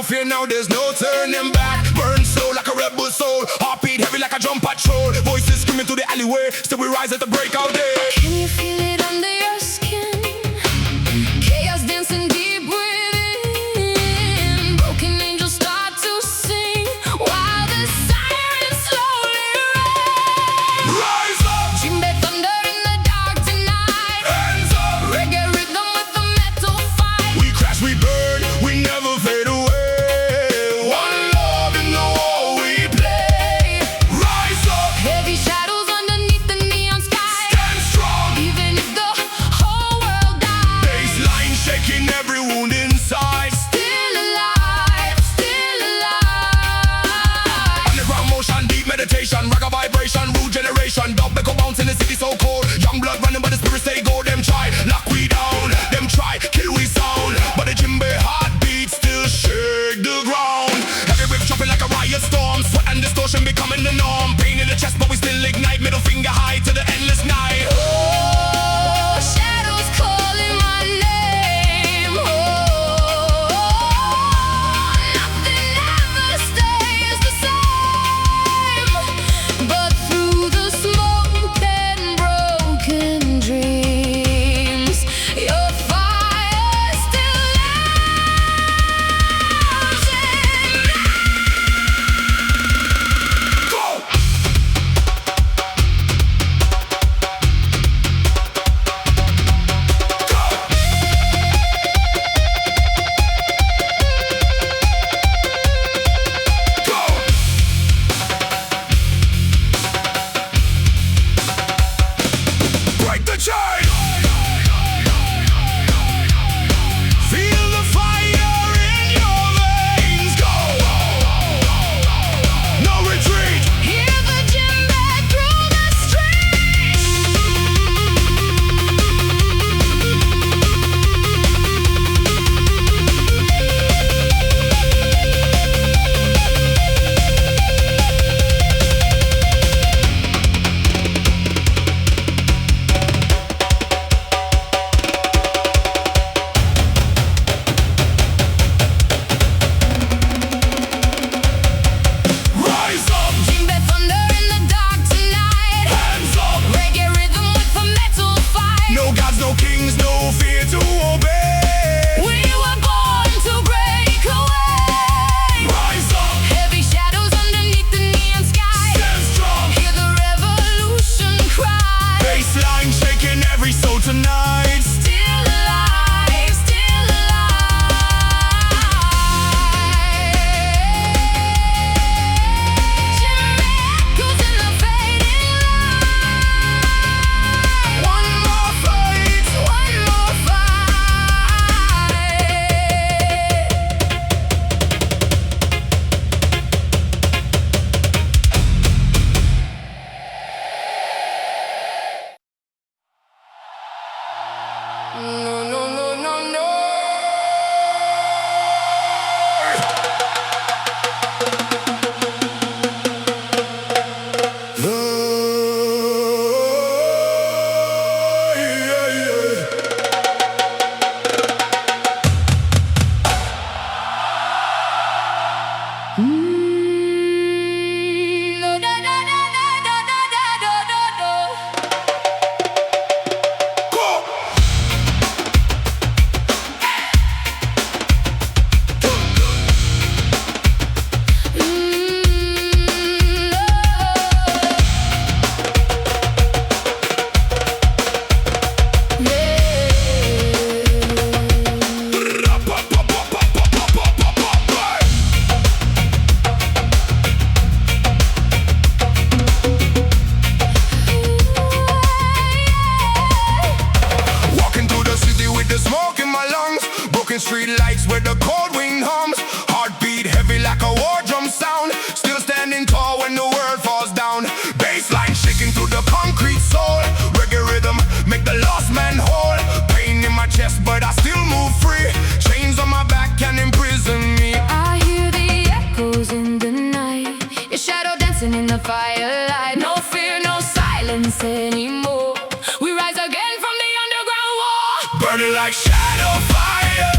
fear now, there's no turning back. Burn slow like a rebel soul, heartbeat heavy like a drum patrol. Voices screaming through the alleyway, still we rise at the break of day. Can you feel it under your skin? Chaos dancing deep within. Broken angels start to sing while the sirens slowly ring. Rise up! Jimbe thunder in the dark tonight. Hands up! Reggae rhythm with the metal fight. We crash, we burn, we never fade away. One love in the war we play. Rise up! Heavy shadows underneath the neon sky. Stand strong! Even if the whole world dies. Baseline shaking every wound inside. Still alive, still alive. Underground motion, deep meditation, ragga vibration, rude generation. Dub echo bounce in the city so cold. Young blood running but the spirit stay gold. Them try, lock we down. Them try, kill we sound. But the Jimbe heartbeat still shake the ground. Heavy wave chopping like a riot storm. Sweat and distortion becoming the norm. Pain in the chest but we still ignite. Middle finger high to the endless night. Oh, shadows calling my name. Oh, nothing ever stays the same. But through the smoke and broken dreams, your fire still lives in me. Go! Go! Break the chain! Feel the fire in your veins. Go! No retreat! Hear the djembe through the streets. Rise up! Djembe thunder in the dark tonight. Hands up! Reggae rhythm with the metal fight. No gods, no kings, no fear to obey. We were born to break away. Rise up! Heavy shadows underneath the neon sky. Stand strong! Hear the revolution cry. Baseline shaking every soul tonight. Still alive, still alive. Djembe echoes in the fading light. One more fight! One more fight. No, no, no, no, no. No, da, da, da, da, da, da, da, da, da. Go! Walking through the city with the smoke in my lungs. Broken street lights where the cold wind hums. Heartbeat heavy like a war drum sound. Still standing tall when the world falls down. Baseline shaking through the concrete soul. Reggae rhythm make the lost man whole. Pain in my chest but I still move free. Chains on my back can imprison me. I hear the echoes in the night. Your shadow dancing in the firelight. No fear, no silence anymore. We rise again from the underground war. Burning like shadow fire.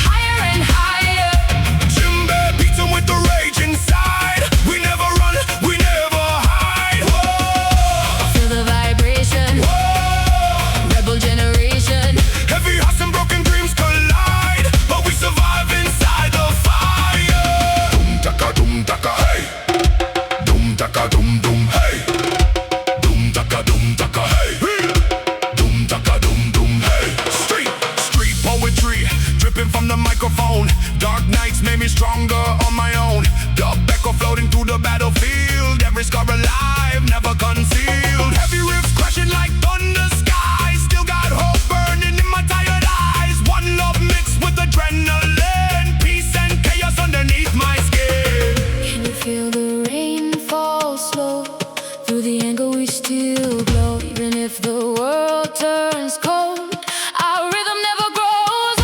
Higher and higher. if the world turns cold, our rhythm never grows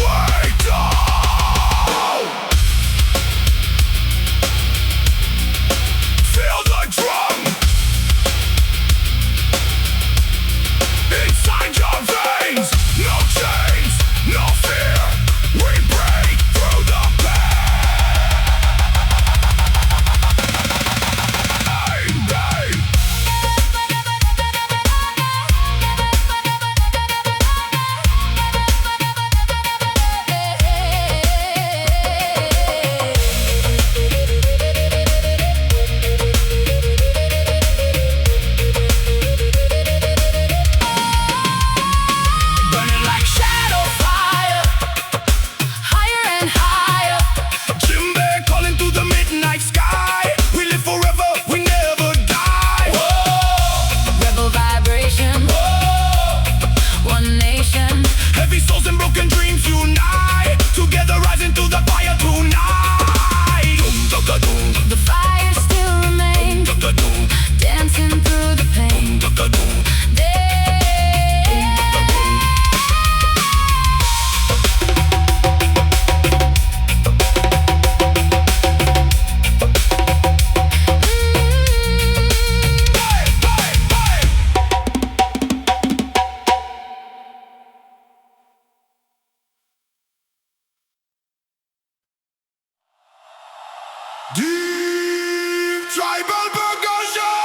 Wait up! Feel the drum inside your veins. No chains, no fear. We break through the deep tribal percussion.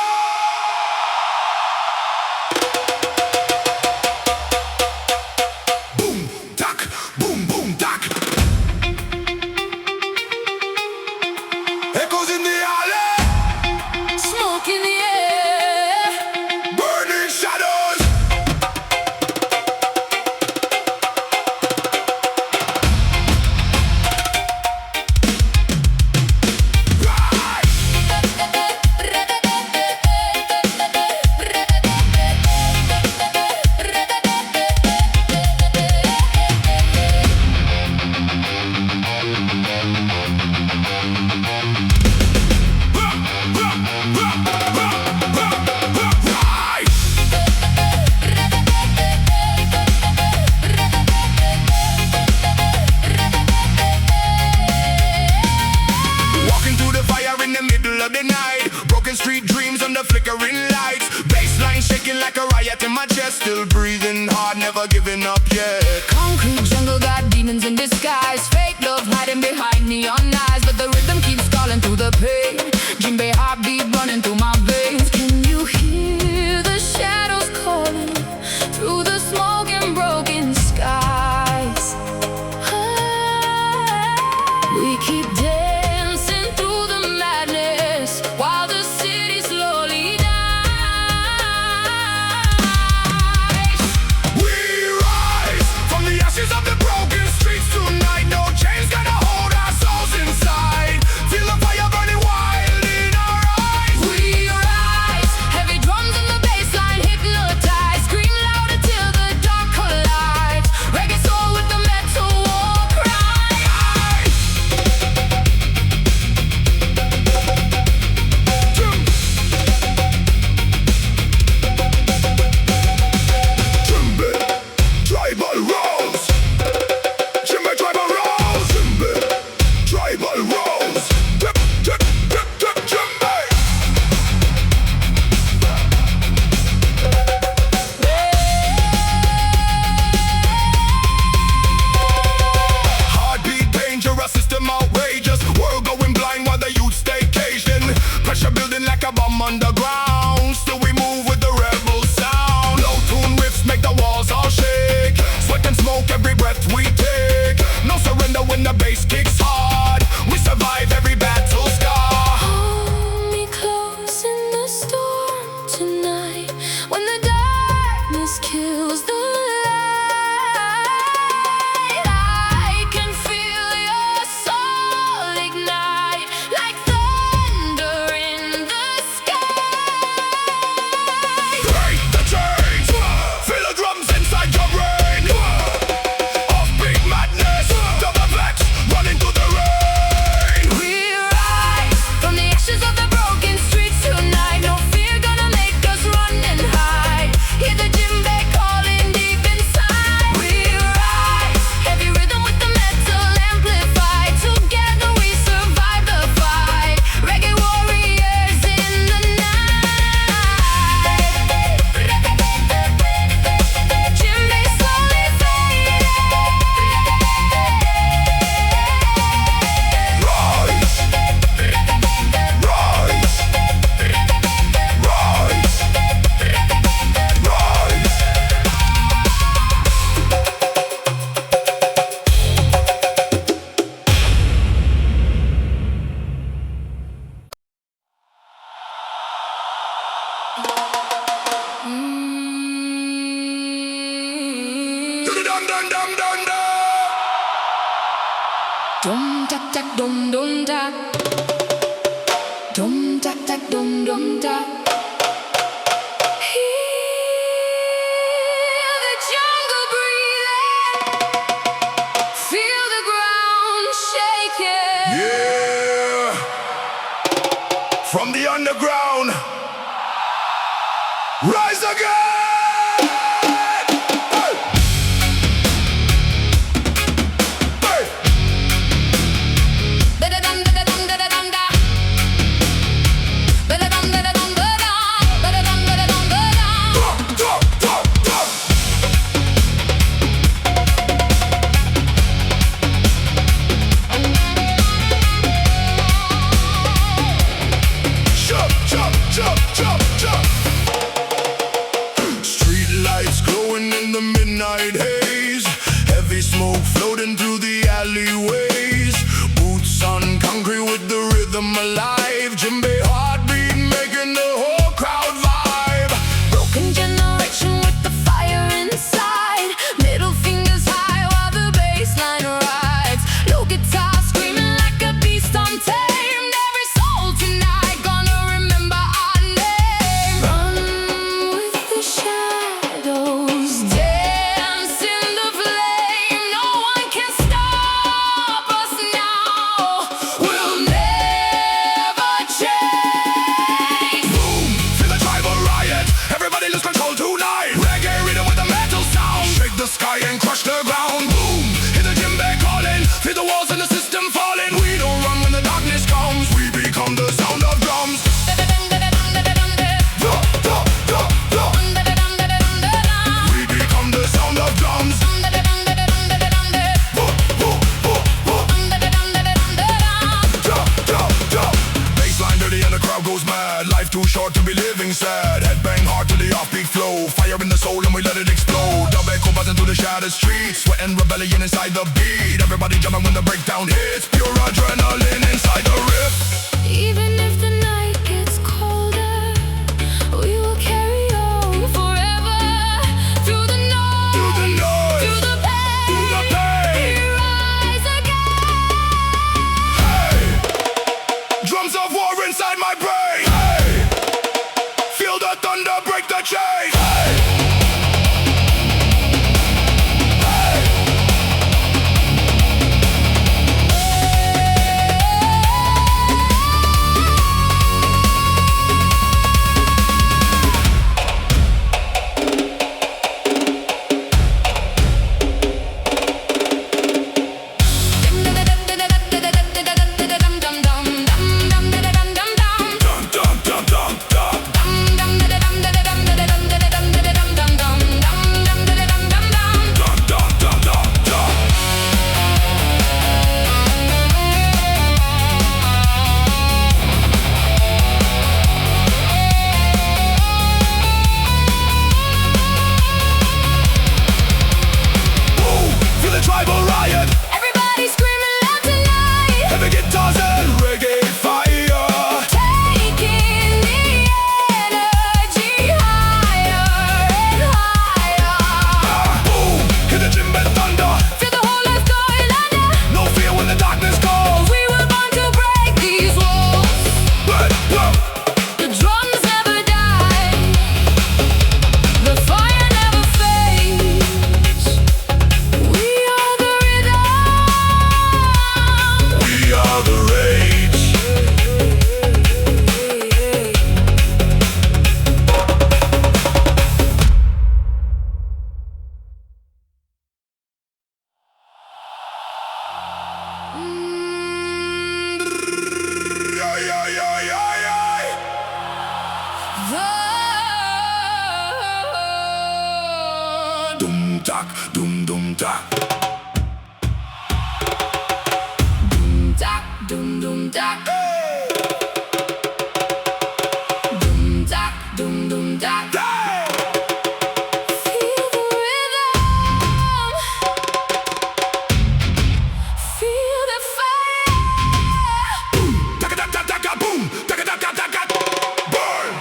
Boom, tack, boom, boom, tack. Echoes in the alley, smoke in the air, burning shadows. Of the night, broken street dreams under flickering lights, baseline shaking like a riot in my chest, still breathing hard, never giving up yet. concrete jungle got demons in disguise, fake love hiding behind neon eyes, but the rhythm keeps calling through the pain. Jimbe heartbeat running through my veins. Can you hear the shadows calling through the smoke and broken skies? We keep dancing through the madness while the city slowly dies. We rise from the ashes of the broken streets tonight. No chains gonna hold our souls inside. Feel the fire burning wild in our eyes. We rise, heavy drums and the bass line hypnotized. Scream louder till the dark collides. Reggae soul with the metal war cry. Jimbe, tribal rose. Jimbe, tribal rose. Jimbe, tribal rose. Dip, dip, dip, dip, Jimbe. Heartbeat dangerous, system outrageous. World going blind while the youth stay caged in. Pressure building like a bomb underground. Still we move with the rebel sound. Low tune riffs make the walls all shake. Sweat and smoke every breath we take. No surrender when the bass kicks hard. We survive every battle scar. Hold me close in the storm tonight, when the darkness kills the light. I can feel your soul ignite like thunder in the sky. Break the chains. Feel the drums inside your brain. Offbeat madness. Double vex running through the rain. dun dun dun dun dun. Dum tak tak dum dum da. Dum tak tak dum dum da. Hear the jungle breathing. Feel the ground shaking. Yeah. From the underground, rise again. Street lights glowing in the midnight haze. Heavy smoke floating through the alleyways. Boots on concrete with the rhythm alive. Djembe heartbeat making the whole crowd vibe. Broken generation with the fire inside. Middle fingers high while the bass line rides. Low guitar screaming like a beast untamed. Every soul tonight gonna remember our name. Run with the shadows, dance in the flame. No one can stop us now. We'll never change. Boom, feel the tribal riot. Everybody lose control tonight. Reggae rhythm with a metal sound. Shake the sky and crush the ground. Boom, hear the djembe calling. Feel the walls and the system falling. We don't run when the darkness comes. We become the sound of drums. Da, da, da, da. We become the sound of drums. Baseline dirty and the crowd goes mad. Life too short to be living sad. Head bang hard to the offbeat flow. Fire in the soul and we let it explode. Dub echo buzzing through the shattered streets. Sweat and rebellion inside the beat. Everybody jumping when the breakdown hits. Pure adrenaline inside the riff. Even if the night gets colder, we will carry on forever. Through the noise, Through the noise, through the pain, through the pain. we rise again. Hey, drums of war inside my brain. Hey, feel the thunder break the chain. Hey, dum dum dum dum dum. Dum dum dum dum dum. Boom, feel the tribal riot. Everybody screaming loud tonight. Heavy guitars and reggae fire. Taking the energy higher and higher. Boom, hear the djembe thunder. Feel the whole earth going under. No fear when the darkness calls. We were born to break these walls. But, whoa. The drums never die. The fire never fades. We are the rhythm. We are the rage. Yeah, yeah, yeah, yeah, yeah. The Dum tak, dum dum tak. dum tak, dum dum tak. Dum tak, dum dum tak. Hey! Feel the rhythm. Feel the fire. Taka-taka-taka, boom. Taka-taka-taka, burn.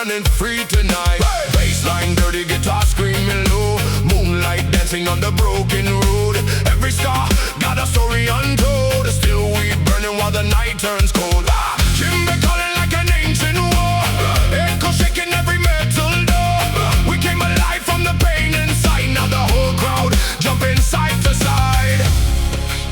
running free tonight. Bassline, dirty guitar screaming low, moonlight dancing on the broken road. Every star got a story untold, still we burning while the night turns cold. Jimmy calling like an ancient war, echo shaking every metal door. We came alive from the pain inside, now the whole crowd jumping side to side.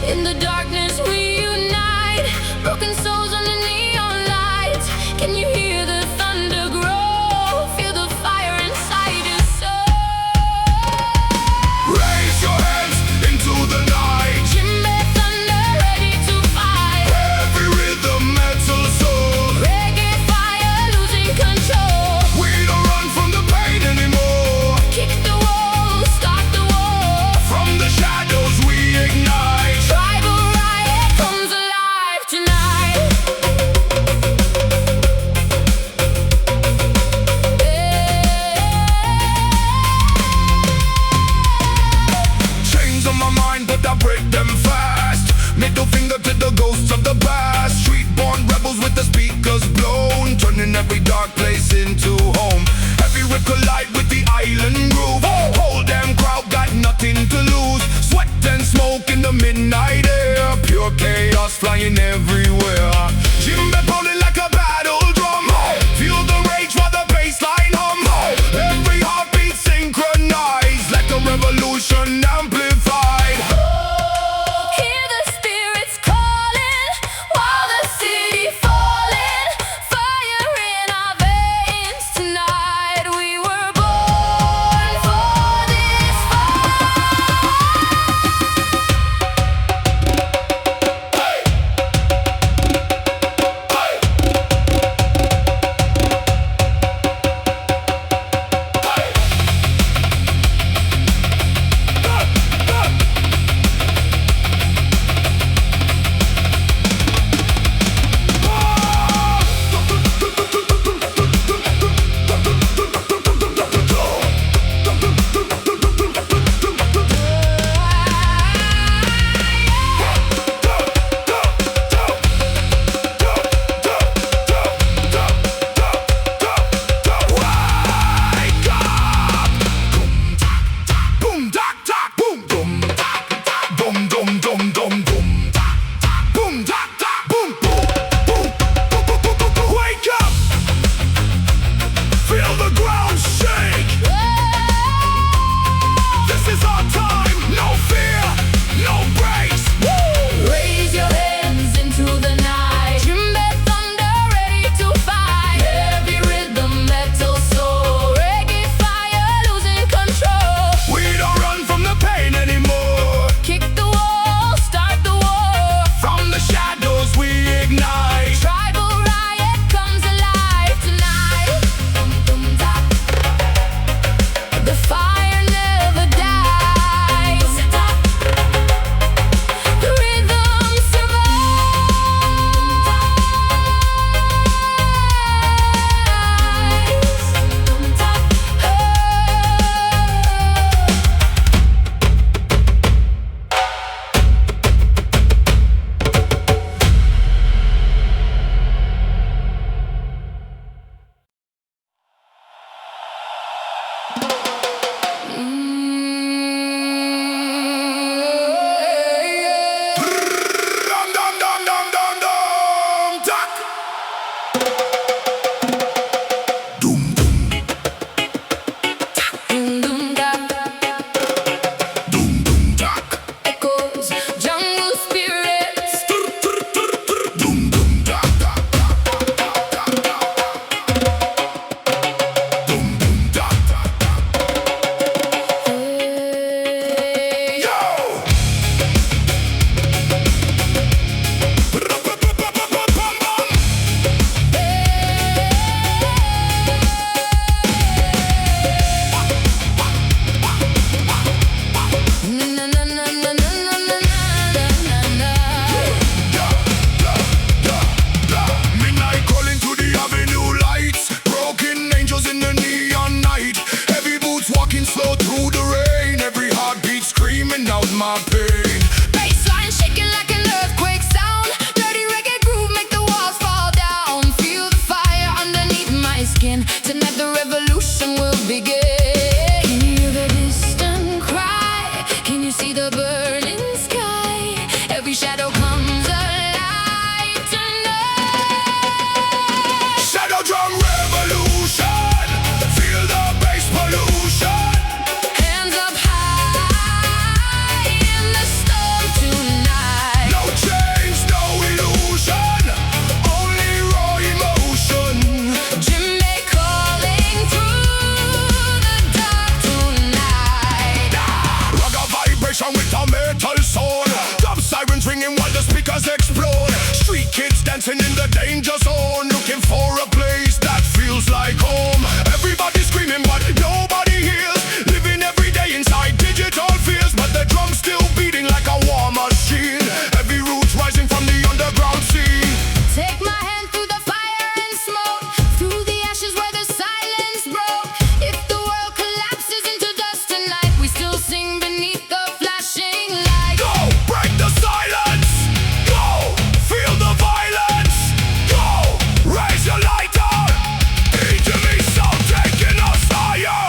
In the darkness we unite, broken souls under neon lights. Can you hear the thunder grow? Feel the fire inside your soul. Raise your hands into the night. Jimmy thunder ready to fight. Every rhythm, metal soul. Reggae fire losing control. We don't run from the pain anymore. Kick the wall, start the war. From the shadows we ignite. Tribal riot comes alive tonight. Chains on my mind, but I break them fast. Middle finger to the ghosts of the past. Street-born rebels with the speakers blown, turning every dark place into home. Every rip collide with the island groove. Whole damn crowd got nothing to lose. Sweat and smoke in the midnight air. Pure chaos flying everywhere. Jimmy pounding like a battle drum. Feel the rage while the bassline hum. Every heartbeat synchronized, like a revolution amplified. Hear the spirits calling while the city falling. Fire in our veins tonight. We were born for this fight. Boom, dock, dock, boom, boom, dock, dock, boom, dum, dum, dum, boom, dock, dock, boom, dock, dock, boom, boom, boom, boom, boom, boom, boom, boom. Wake up! Feel the ground shake. This is our time. No fear, no breaks. Woo! Raise your hands into the night. Jimmy thunder ready to fight. Heavy rhythm, metal soul. Reggae fire losing control. We don't run from the pain anymore. Kick the wall, start the war. From the shadows we ignite. Tribal riot comes alive tonight. Dum, dum, da. The fire never dies. The rhythm survives. Dum, da. Dum, dum, dum, dum, dum, dum, dock. Doom, doom, Dum, da. doom, doom, dock. Echoes, jungle spirits. Doom, doom, dock, dock, dock, dock, dock, dock, dock. Doom, doom, dock, dock, dock. Hey. Yo! Na, na, na, na, na, na, na, na, na. Midnight calling to the avenue lights. Broken angels in the neon night. Heavy boots walking slow through the rain. Every heartbeat screaming out my pain. Bassline shaking like an earthquake sound. Dirty reggae groove make the walls fall down. Feel the fire underneath my skin. To never danger zone, looking for a place that feels like home. Everybody screaming but nobody hears, living every day inside digital fears. But the drum's still beating like a war machine, heavy roots rising from the underground scene. Take my hand through the fire and smoke, through the ashes where the silence broke. If the world collapses into dust tonight, we still sing beneath the flashing light. Go, break the silence. Go, feel the violence. Go, raise your lighter. Into me, sound taking us higher.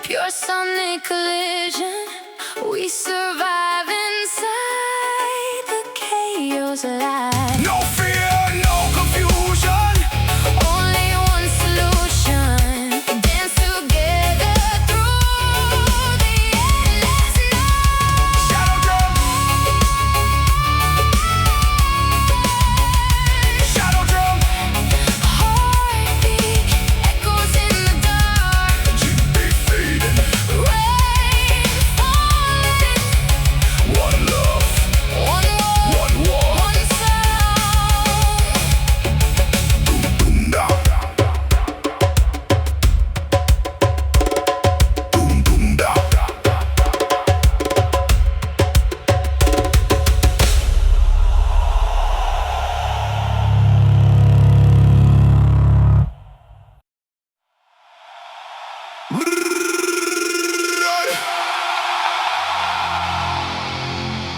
Pure sonic collision, we survive inside the chaos alive. No fear, no confusion. Only one solution, dance together through the endless night. Shadow drum. Shadow drum. Heartbeat echoes in the dark, Be fading. rain falling, One love. one world, One war. one sound. Boom da. Boom boom da.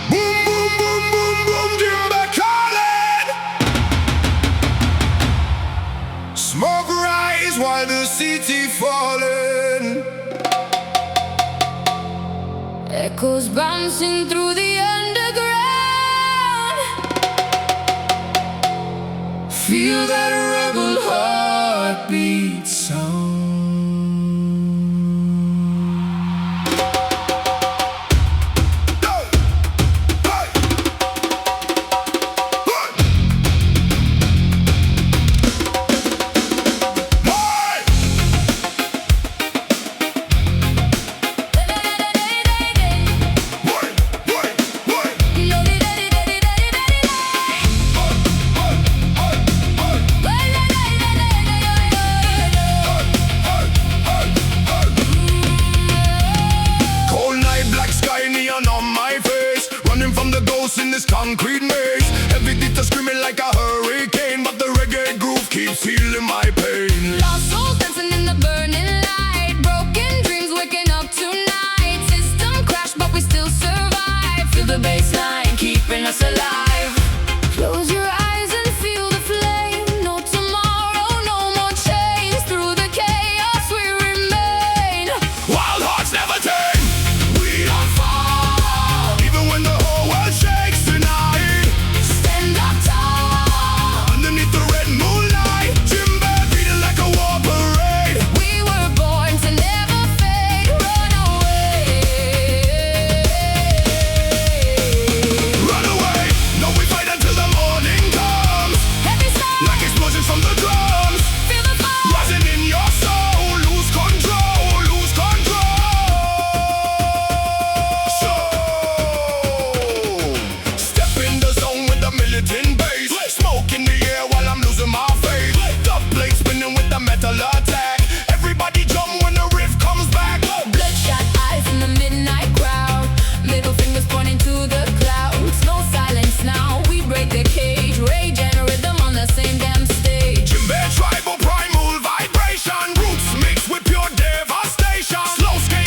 Boom boom boom boom boom, Jimbe calling. Smoke rise while the city falling. Echoes bouncing through the underground. Feel that rebel heartbeat sound. In this concrete maze, every dita screaming like a hurricane, but the reggae groove keeps healing my pain. Lost souls dancing in the burning light, broken dreams waking up tonight. System crash, but we still survive. Feel the bass line keeping us alive. Close your eyes and feel the flame. No tomorrow, no more chains. Through the chaos we remain. Wild hearts never tame. We don't fall, even when the whole world shakes tonight. Stand up tall. Underneath the red moonlight, Jimbe beating like a war parade. We were born to never fade. Run away. Run away. No, we fight until the morning comes. Heavy sound, Like explosions from the drums, feel the fire. rising in your soul. Lose control, lose control. So step in the zone with the militant bass. Smoke in the air while I'm losing my faith. The plate spinning with the metal attack. Everybody jump when the riff comes back. Bloodshot eyes in the midnight crowd, middle fingers pointing to the clouds. No silence now, we break the cage. Rage and rhythm on the same damn stage. Jimbe tribal primal vibration, roots mixed with pure devastation. Slow scale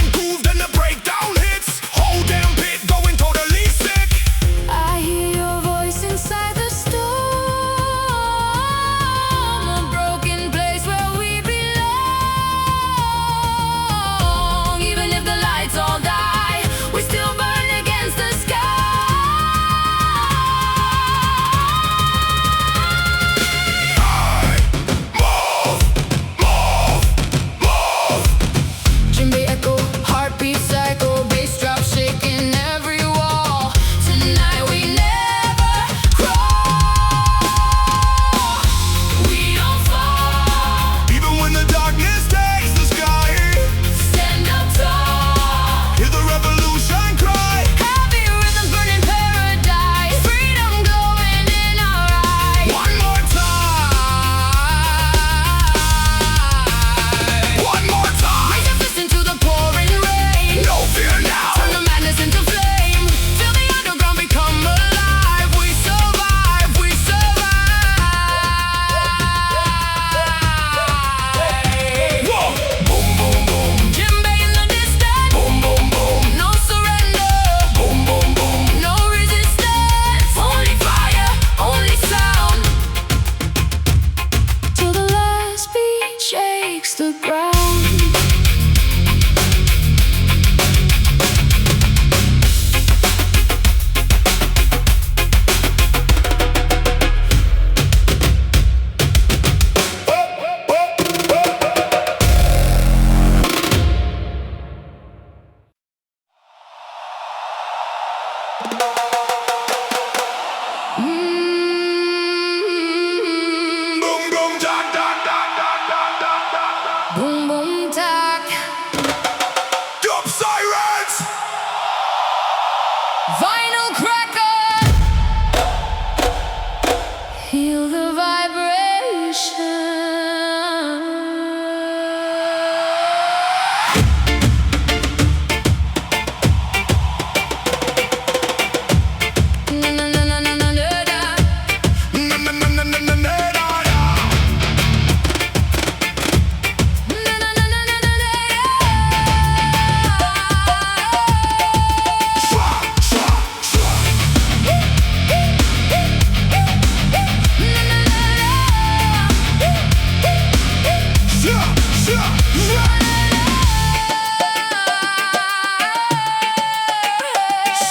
ground. Boom boom jack jack jack jack jack jack jack. Boom boom tack. Dub sirens. Vinyl cracker. Feel the vibration.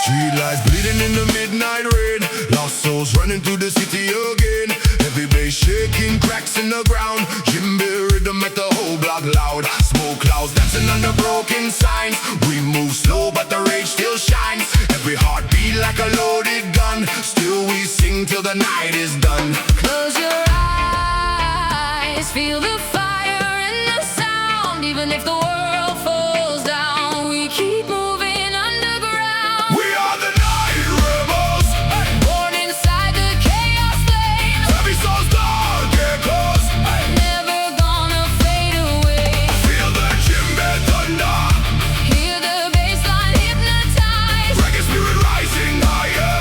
Street lights bleeding in the midnight rain. Lost souls running through the city again. Heavy bass shaking, cracks in the ground. Jimbe rhythm make the whole block loud. Smoke clouds dancing under broken signs. We move slow but the rage still shines. Every heartbeat like a loaded gun. Still we sing till the night is done. Close your eyes, feel the fire and the sound. Even if the world falls down, we keep moving underground. We are the night rebels. Born inside the chaos flames, Heavy souls, dark echoes. never gonna fade away. Feel the Jimbe thunder. Hear the bassline hypnotize. Reggae spirit rising higher.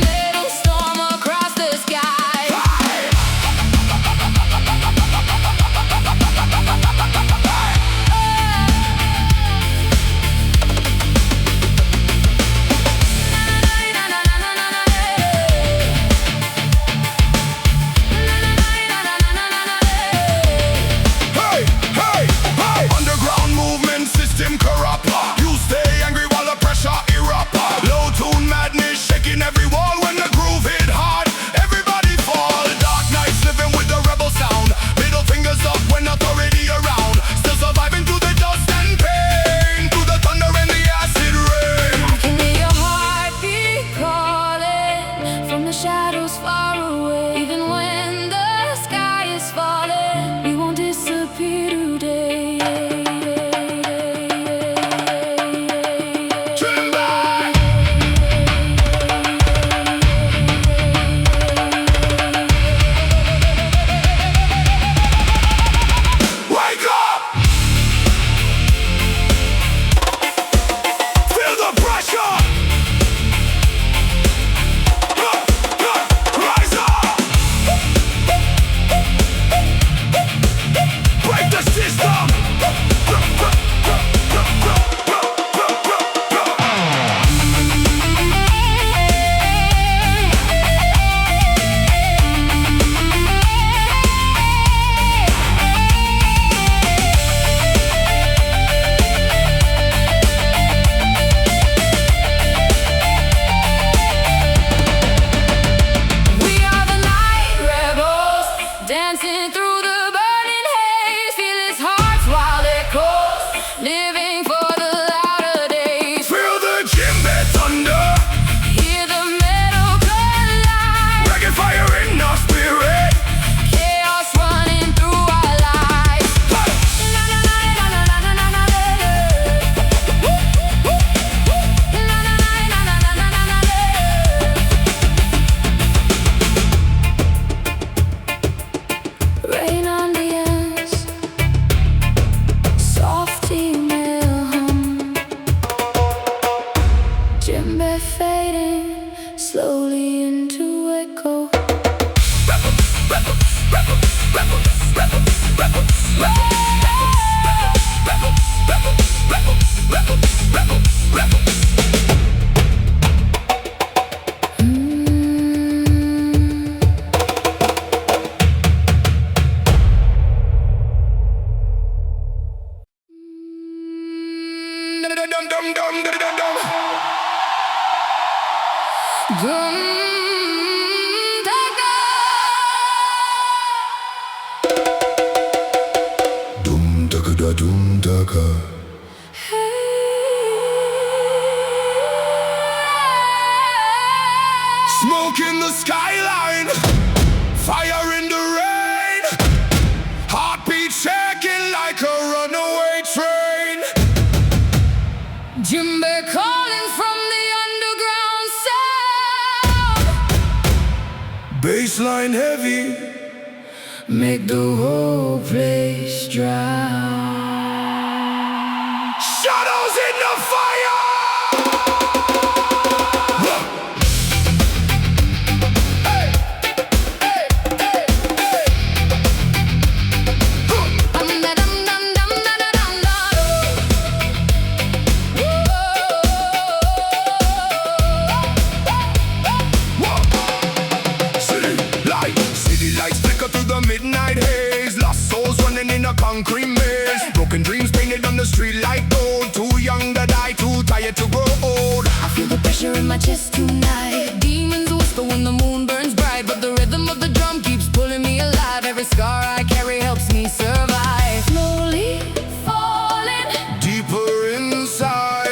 Metal storm across the sky. Hey, hey, hey! Underground movement system corrupt. You stay angry while the pressure erupt. Low tune madness shaking every wall when the groove hit hard. Everybody fall. Dark nights living with the rebel sound. Middle fingers up when authority around. Still surviving through the dust and pain. Through the thunder and the acid rain. Can hear your heartbeat calling from the shadows far away. Even when the sky is falling, we won't disappear today. Jimbe! Wake up! Feel the pressure! Rise up! Break the system! We are the night rebels, dancing through the burning haze. Feel its heart's wild echoes, living for the louder days. Feel the Jimbe thunder! Hear the metal collide, Reggae fire in our spirit! chaos running through our lives. Rain on the ends, soft email hum. Jimbe fading slowly into echo. da dum daka. Smoke in the skyline, fire in the rain, heartbeat shaking like a runaway train. Jimbe calling from the underground sound. Bassline heavy, Make the whole place drown. shadows in the fire. Midnight haze, lost souls running in a concrete maze. Broken dreams painted on the street like gold. Too young to die, too tired to grow old. I feel the pressure in my chest tonight. Demons whisper when the moon burns bright, but the rhythm of the drum keeps pulling me alive. Every scar I carry helps me survive. Slowly falling, Deeper inside,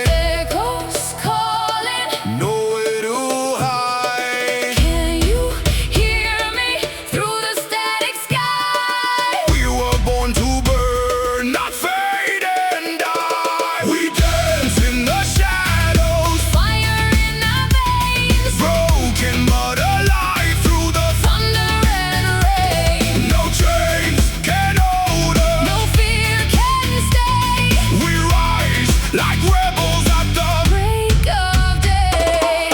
echoes calling. nowhere to hide. Can you hear me through the static sky? We were born to burn, not fade and die. We dance in the shadows, Fire in our veins, broken but alive through the thunder and rain. no chains can hold us. No fear can stay. We rise like rebels at the Break of day.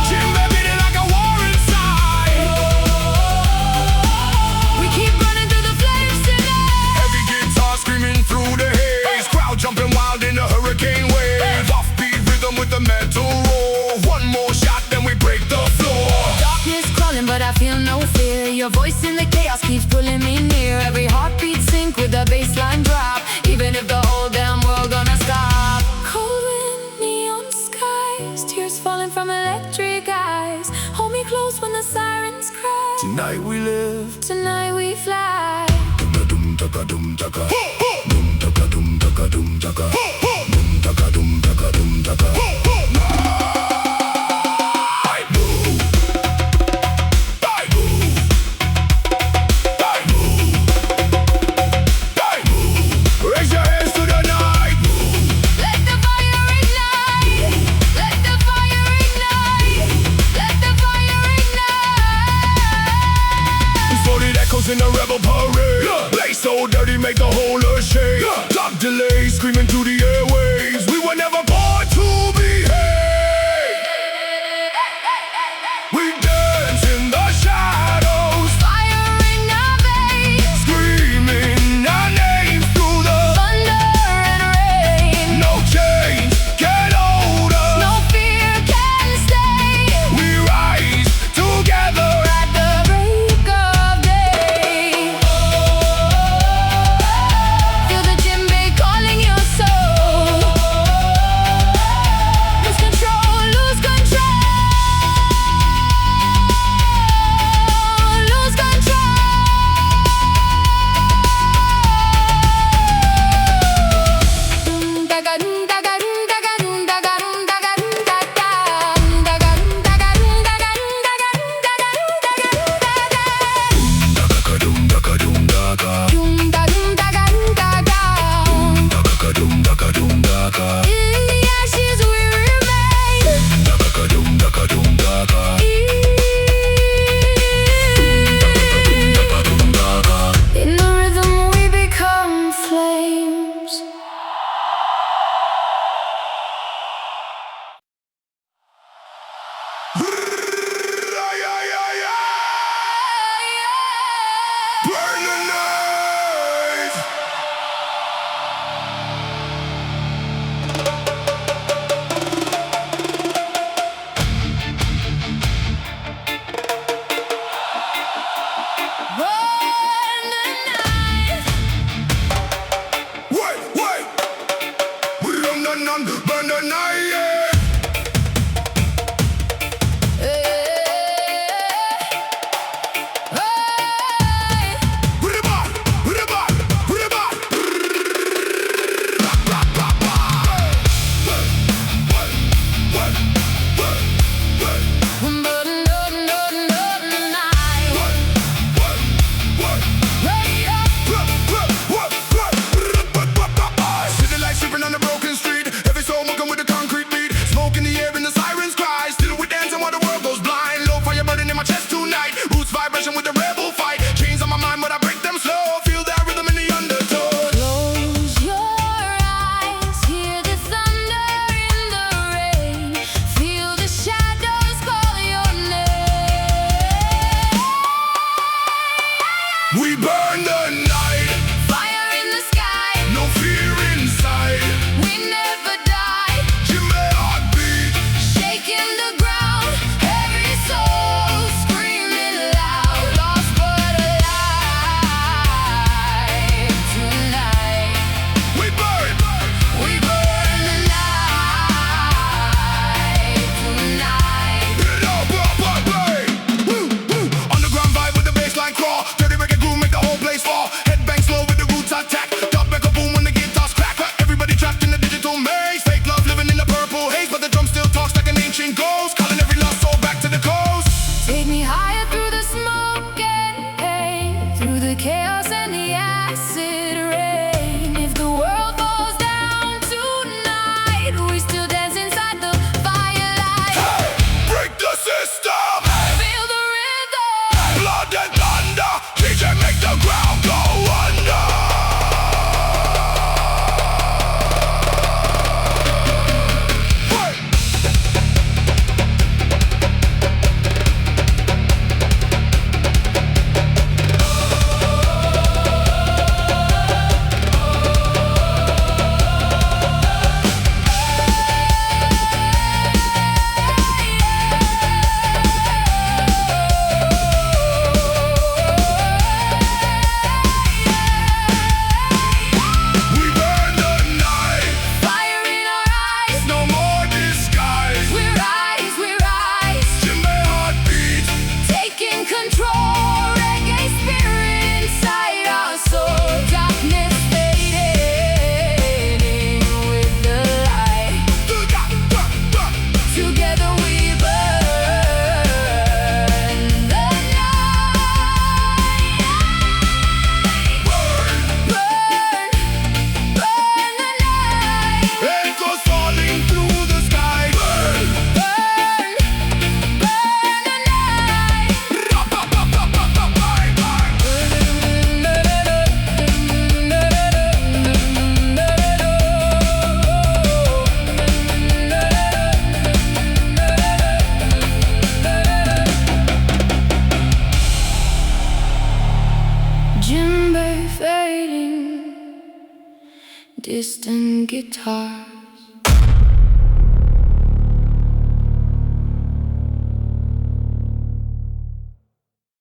Jimbe beating like a war inside. We keep running through the flames tonight. Every guitar screaming through the haze. Crowd jumping wild in a hurricane wave. Offbeat rhythm with the metal roar. One more shot, then we break the floor. Darkness crawling, but I feel no fear. Your voice in the chaos keeps pulling me near. Every heartbeat sync with the bassline drop. Even if the whole damn world gonna stop. Cold wind, neon skies, tears falling from electric eyes. Hold me close when the sirens cry. Tonight we live. Tonight we fly. Dum taka dum taka. Dum taka dum taka dum taka. Dum taka dum taka dum taka. I move. I move. I move. I move. Raise your hands to the night. Let the fire ignite. Let the fire ignite. Let the fire ignite. Floated echoes in the rebel parade. Blaze so dirty, make the whole earth shake. Clock delays, screaming through the airwaves. We were never born to behave. We dance in the shadows, Fire in our veins, screaming our names through the thunder and rain. no change can hold us. No fear can stay. We rise together. At the break of day, feel the djembe calling your soul. burn the night, Fire in the sky, no fear inside. we never die. Jimmy heartbeat, Shaking the ground, every soul screaming loud. Lost but alive tonight. we burn. We burn the night tonight. It all burn. Woo, woo. Underground vibe with the bassline crawl. Dirty reggae groove make the whole place fall. Headbang slow with the roots attack. Dub make a boom when the guitars crack. Everybody trapped in the digital maze. Fake love living in the purple haze, but the drum still talks like an ancient ghost, calling every lost soul back to the coast. Take me higher through the smoke and pain, through the chaos and the acid rain. If the world falls down tonight, we still dance inside the firelight. Break the system, Feel the rhythm. blood and thunder. DJ make the ground go under. Hey! We burn the night, Fire in our eyes, no more disguise. we rise, Jimmy heartbeat, taking control. Reggae spirit inside our soul. Darkness fading with the light. Together we burn the night. burn. Burn, burn the night. Echoes falling through the sky. Burn. Burn, burn the night. Djembe fading, distant guitar.